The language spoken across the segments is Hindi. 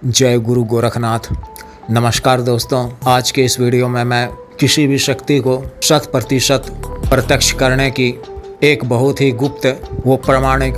जय गुरु गोरखनाथ। नमस्कार दोस्तों, आज के इस वीडियो में मैं किसी भी शक्ति को 100% प्रत्यक्ष करने की एक बहुत ही गुप्त व प्रामाणिक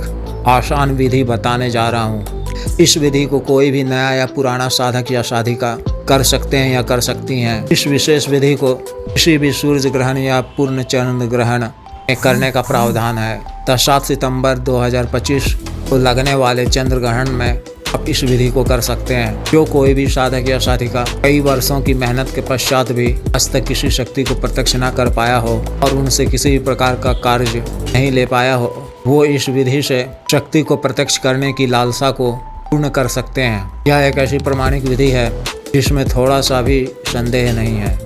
आसान विधि बताने जा रहा हूँ। इस विधि को कोई भी नया या पुराना साधक या साधिका कर सकते हैं या कर सकती हैं। इस विशेष विधि को किसी भी सूर्य ग्रहण या पूर्ण चंद्र ग्रहण में करने का प्रावधान है। 7 सितंबर 2025 को लगने वाले चंद्र ग्रहण में आप इस विधि को कर सकते हैं। जो कोई भी साधक या साधिका कई वर्षों की मेहनत के पश्चात भी आज तक किसी शक्ति को प्रत्यक्ष न कर पाया हो और उनसे किसी भी प्रकार का कार्य नहीं ले पाया हो, वो इस विधि से शक्ति को प्रत्यक्ष करने की लालसा को पूर्ण कर सकते हैं। यह एक ऐसी प्रामाणिक विधि है जिसमें थोड़ा सा भी संदेह नहीं है।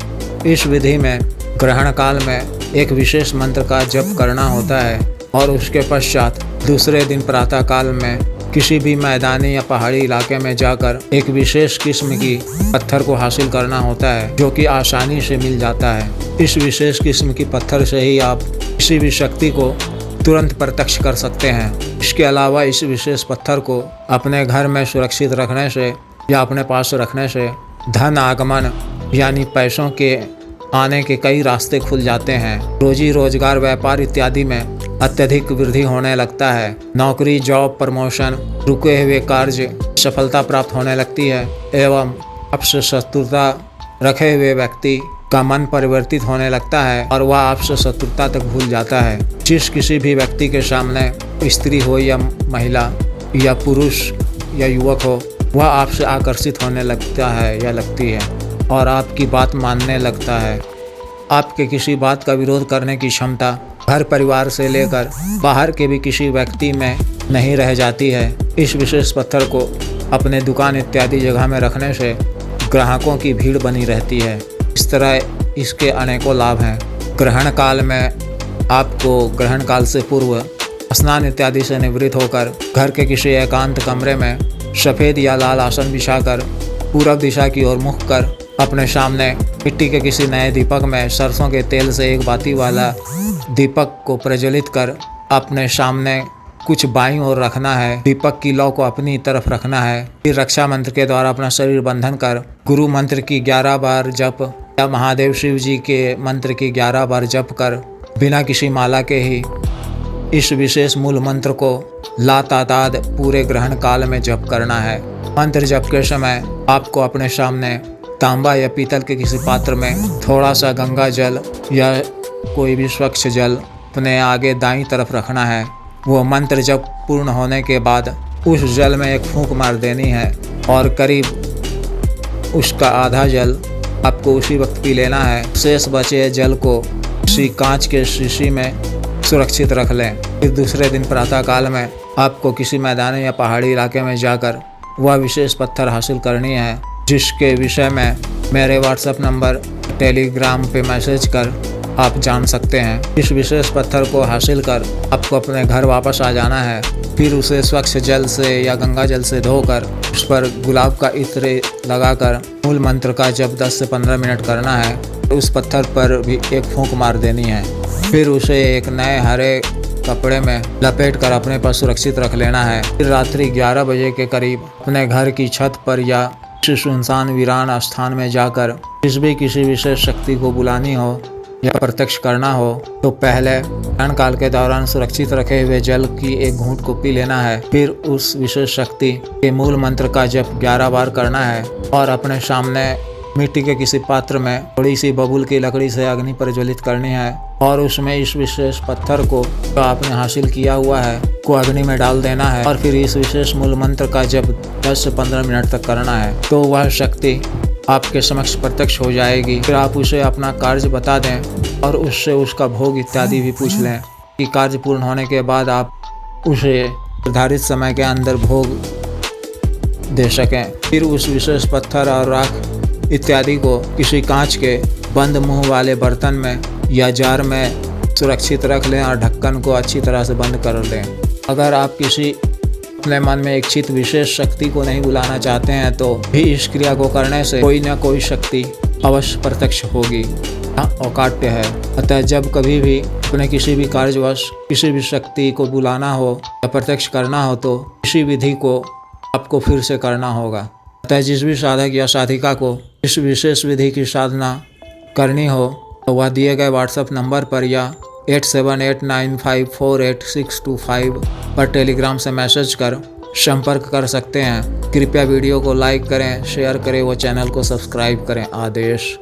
इस विधि में ग्रहण काल में एक विशेष मंत्र का जप करना होता है और उसके पश्चात दूसरे दिन प्रातः काल में किसी भी मैदानी या पहाड़ी इलाके में जाकर एक विशेष किस्म की पत्थर को हासिल करना होता है, जो कि आसानी से मिल जाता है। इस विशेष किस्म की पत्थर से ही आप किसी भी शक्ति को तुरंत प्रत्यक्ष कर सकते हैं। इसके अलावा इस विशेष पत्थर को अपने घर में सुरक्षित रखने से या अपने पास रखने से धन आगमन यानी पैसों के आने के कई रास्ते खुल जाते हैं। रोजी रोजगार, व्यापार इत्यादि में अत्यधिक वृद्धि होने लगता है। नौकरी, जॉब, प्रमोशन, रुके हुए कार्य सफलता प्राप्त होने लगती है एवं आपसे शत्रुता रखे हुए व्यक्ति का मन परिवर्तित होने लगता है और वह आपसे शत्रुता तक भूल जाता है। जिस किसी भी व्यक्ति के सामने स्त्री हो या महिला या पुरुष या युवक हो, वह आपसे आकर्षित होने लगता है या लगती है और आपकी बात मानने लगता है। आपके किसी बात का विरोध करने की क्षमता घर परिवार से लेकर बाहर के भी किसी व्यक्ति में नहीं रह जाती है। इस विशेष पत्थर को अपने दुकान इत्यादि जगह में रखने से ग्राहकों की भीड़ बनी रहती है। इस तरह इसके अनेकों लाभ हैं। ग्रहण काल में आपको ग्रहण काल से पूर्व स्नान इत्यादि से निवृत्त होकर घर के किसी एकांत कमरे में सफ़ेद या लाल आसन बिछाकर पूरब दिशा की ओर मुख कर अपने सामने मिट्टी के किसी नए दीपक में सरसों के तेल से एक बाती वाला दीपक को प्रज्वलित कर अपने सामने कुछ बाईं ओर रखना है। दीपक की लौ को अपनी तरफ रखना है। फिर रक्षा मंत्र के द्वारा अपना शरीर बंधन कर गुरु मंत्र की 11 बार जप या महादेव शिव जी के मंत्र की 11 बार जप कर बिना किसी माला के ही इस विशेष मूल मंत्र को लातादाद पूरे ग्रहण काल में जप करना है। मंत्र जप के समय आपको अपने सामने तांबा या पीतल के किसी पात्र में थोड़ा सा गंगा जल या कोई भी स्वच्छ जल अपने आगे दाईं तरफ रखना है। वो मंत्र जब पूर्ण होने के बाद उस जल में एक फूंक मार देनी है और करीब उसका आधा जल आपको उसी वक्त पी लेना है। शेष बचे जल को किसी कांच के शीशी में सुरक्षित रख लें। फिर दूसरे दिन प्रातः काल में आपको किसी मैदानी या पहाड़ी इलाके में जाकर वह विशेष पत्थर हासिल करनी है, जिसके विषय में मेरे व्हाट्सएप नंबर, टेलीग्राम पे मैसेज कर आप जान सकते हैं। इस विशेष पत्थर को हासिल कर आपको अपने घर वापस आ जाना है। फिर उसे स्वच्छ जल से या गंगा जल से धोकर उस पर गुलाब का इत्र लगाकर मूल मंत्र का जप 10 से 15 मिनट करना है। उस पत्थर पर भी एक फूंक मार देनी है। फिर उसे एक नए हरे कपड़े में लपेट कर अपने पास सुरक्षित रख लेना है। फिर रात्रि 11 बजे के करीब अपने घर की छत पर या किसी सुनसान वीरान स्थान में जाकर किसी विशेष शक्ति को बुलानी हो या प्रत्यक्ष करना हो तो पहले ग्रहण काल के दौरान सुरक्षित रखे हुए जल की एक घूंट को पी लेना है। फिर उस विशेष शक्ति के मूल मंत्र का जप 11 बार करना है और अपने सामने मिट्टी के किसी पात्र में थोड़ी सी बबूल की लकड़ी से अग्नि प्रज्वलित करनी है और उसमें इस विशेष पत्थर को जो आपने हासिल किया हुआ है को अग्नि में डाल देना है और फिर इस विशेष मूल मंत्र का जप 10 से 15 मिनट तक करना है। तो वह शक्ति आपके समक्ष प्रत्यक्ष हो जाएगी। फिर आप उसे अपना कार्य बता दें और उससे उसका भोग इत्यादि भी पूछ लें कि कार्य पूर्ण होने के बाद आप उसे निर्धारित समय के अंदर भोग दे सकें। फिर उस विशेष पत्थर और राख इत्यादि को किसी कांच के बंद मुंह वाले बर्तन में या जार में सुरक्षित रख लें और ढक्कन को अच्छी तरह से बंद कर लें। अगर आप किसी अपने मन में इच्छित विशेष शक्ति को नहीं बुलाना चाहते हैं तो भी इस क्रिया को करने से कोई न कोई शक्ति अवश्य प्रत्यक्ष होगी। अकाट्य है। अतः जब कभी भी अपने किसी भी कार्यवश किसी भी शक्ति को बुलाना हो या प्रत्यक्ष करना हो तो इसी विधि को आपको फिर से करना होगा। अतः जिस भी साधक या साधिका को इस विशेष विधि की साधना करनी हो तो वह दिए गए व्हाट्सएप नंबर पर या 8789548625 पर टेलीग्राम से मैसेज कर संपर्क कर सकते हैं। कृपया वीडियो को लाइक करें, शेयर करें व चैनल को सब्सक्राइब करें। आदेश।